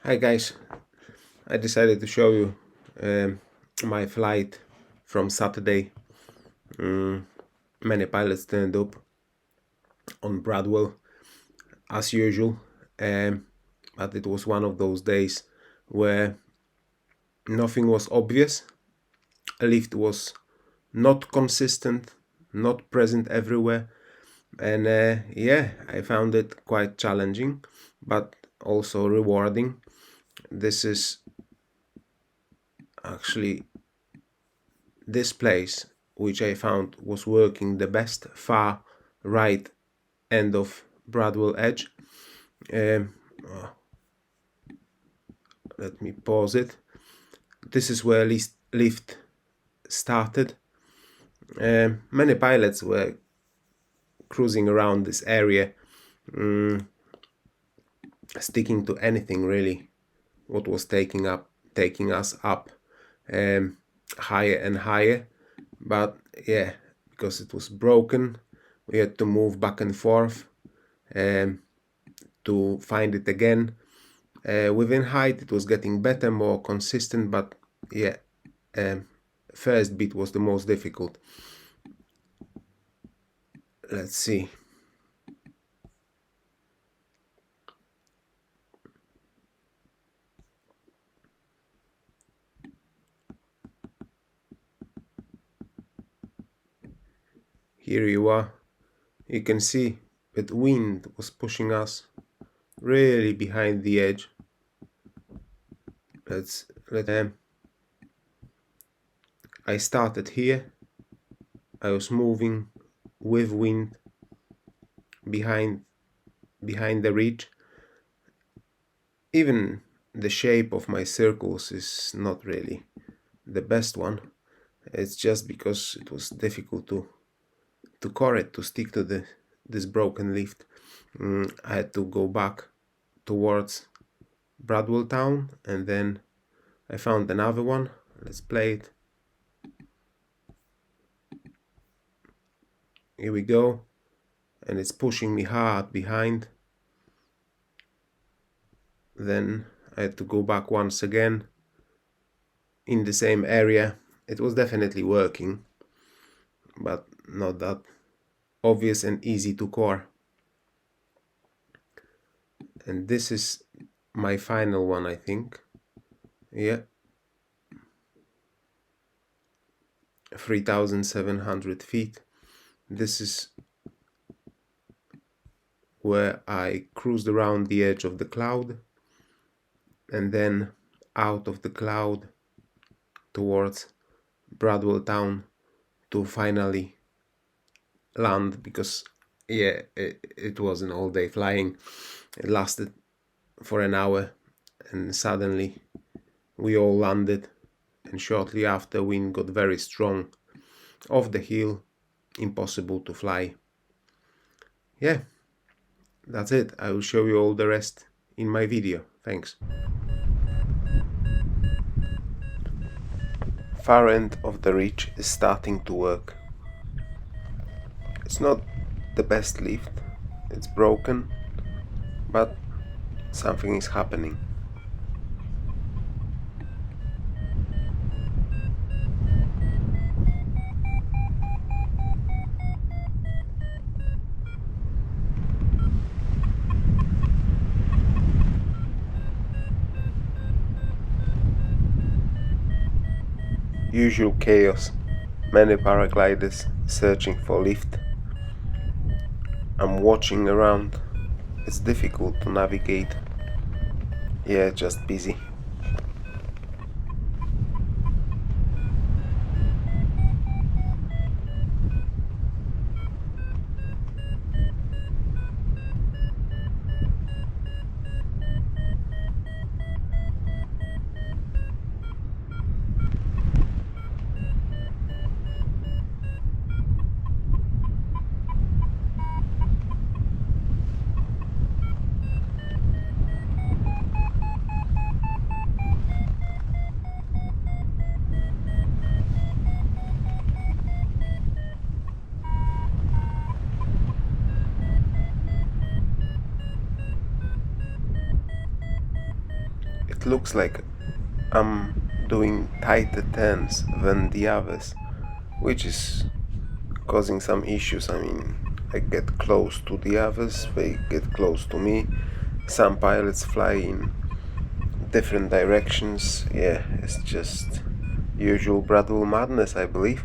Hi guys, I decided to show you my flight from Saturday. Many pilots turned up on Bradwell as usual, but it was one of those days where nothing was obvious. A lift was not consistent, not present everywhere, and yeah, I found it quite challenging but also rewarding. This is actually this place which I found was working the best, far right end of Bradwell Edge. Um, oh, let me pause it. This is where lift started. Many pilots were cruising around this area, sticking to anything really what was taking us up higher and higher. But yeah, because it was broken, we had to move back and forth to find it again. Within height it was getting better, more consistent, but yeah, first bit was the most difficult. Let's see. Here you are. You can see that wind was pushing us really behind the edge. I started here. I was moving with wind behind the ridge. Even the shape of my circles is not really the best one. It's just because it was difficult to correct, to stick to this broken lift. I had to go back towards Bradwell town, and then I found another one. Let's play it. Here we go, and it's pushing me hard behind. Then I had to go back once again in the same area. It was definitely working, but not that obvious and easy to core. And this is my final one, I think. Yeah, 3,700 feet. This is where I cruised around the edge of the cloud and then out of the cloud towards Bradwell town to finally land, because yeah, it was an all-day flying. It lasted for an hour, and suddenly we all landed, and shortly after wind got very strong. Off the hill, impossible to fly. Yeah, that's it. I will show you all the rest in my video. Thanks. Far end of the ridge is starting to work. It's not the best lift, it's broken, but something is happening. Usual chaos, many paragliders searching for lift. I'm watching around, it's difficult to navigate. Yeah, just busy. it looks like I'm doing tighter turns than the others, which is causing some issues. I mean, I get close to the others, they get close to me. Some pilots fly in different directions. Yeah, it's just usual Bradwell madness, I believe.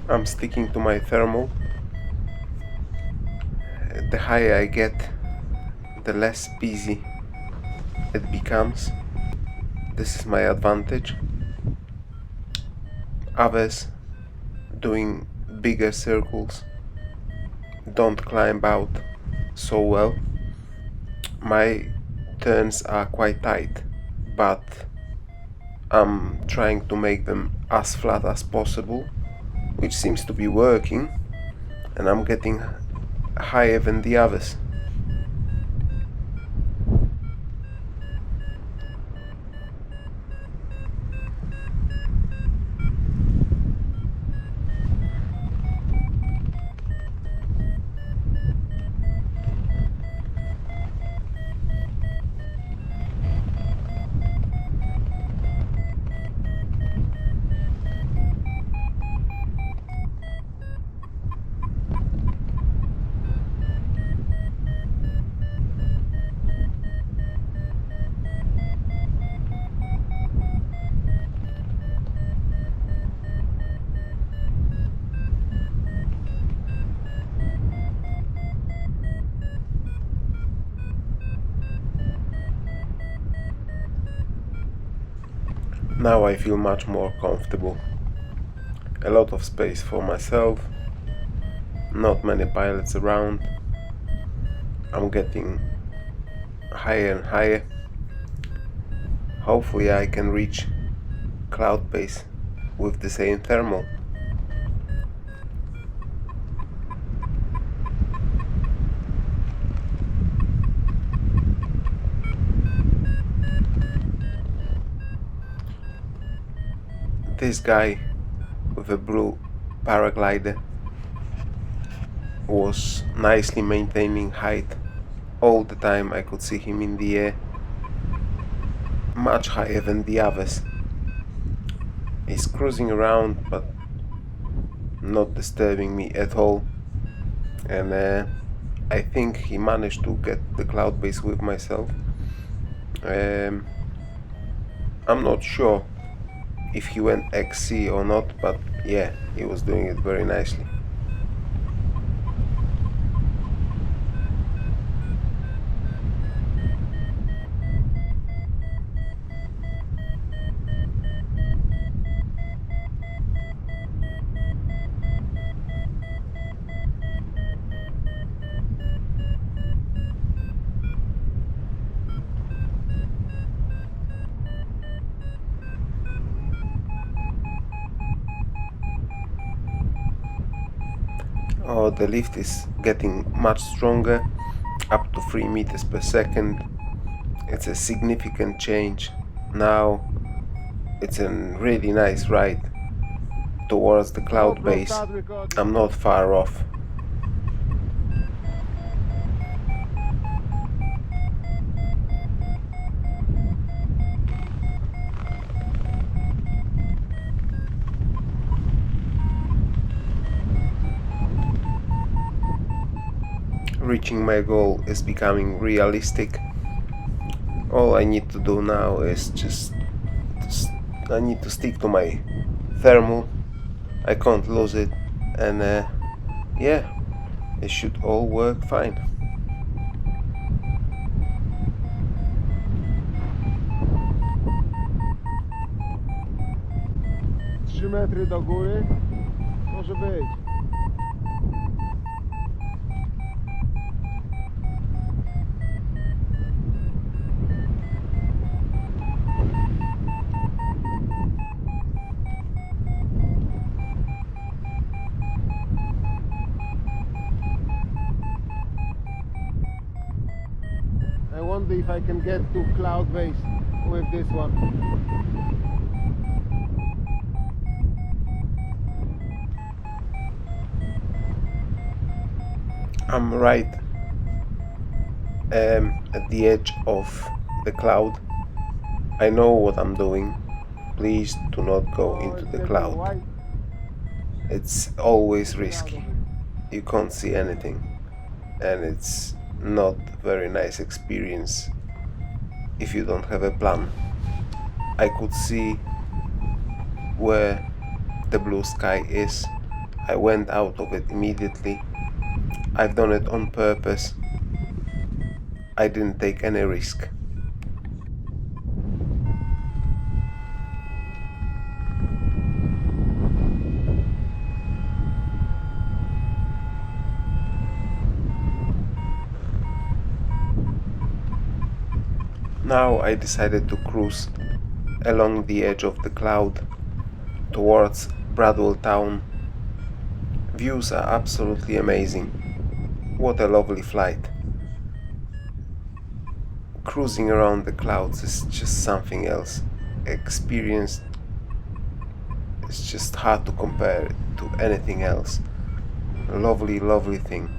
I'm sticking to my thermal. The higher I get, the less busy it becomes. This is my advantage. Others doing bigger circles don't climb out so well. My turns are quite tight, but I'm trying to make them as flat as possible, which seems to be working, and I'm getting higher than the others. Now I feel much more comfortable. A lot of space for myself, not many pilots around. I'm getting higher and higher. Hopefully I can reach cloud base with the same thermal. This guy with a blue paraglider was nicely maintaining height all the time. I could see him in the air, much higher than the others. He's cruising around but not disturbing me at all, and I think he managed to get the cloud base with myself. I'm not sure if he went XC or not, but yeah, he was doing it very nicely. Oh, the lift is getting much stronger, up to 3 meters per second. It's a significant change. Now it's a really nice ride towards the cloud base. I'm not far off. Reaching my goal is becoming realistic. All I need to do now is just I need to stick to my thermal. I can't lose it, and yeah, it should all work fine. Metry do góry może być. I wonder if I can get to cloud base with this one. I'm right at the edge of the cloud. I know what I'm doing. Please do not go into the cloud. It's always risky. You can't see anything, and it's not very nice experience if you don't have a plan. I could see where the blue sky is. I went out of it immediately. I've done it on purpose. I didn't take any risk. Now I decided to cruise along the edge of the cloud towards Bradwell town. Views are absolutely amazing. What a lovely flight. Cruising around the clouds is just something else. Experience is just hard to compare it to anything else. A lovely, lovely thing.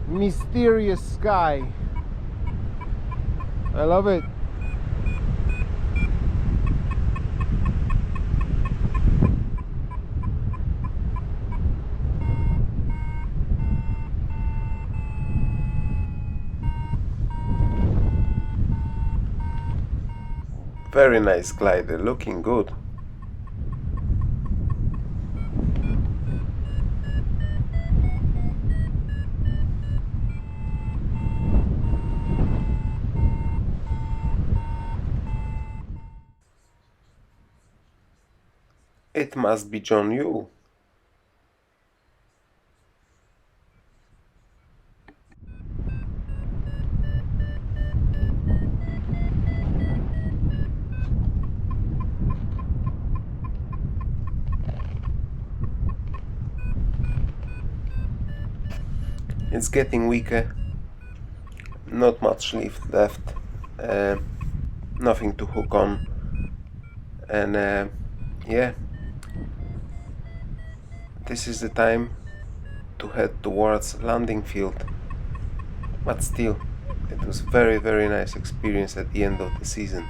Mysterious sky. I love it. Very nice glider, looking good. It must be John Yu. It's getting weaker. Not much lift left. Nothing to hook on. And yeah. This is the time to head towards landing field. But still, it was very, very nice experience at the end of the season.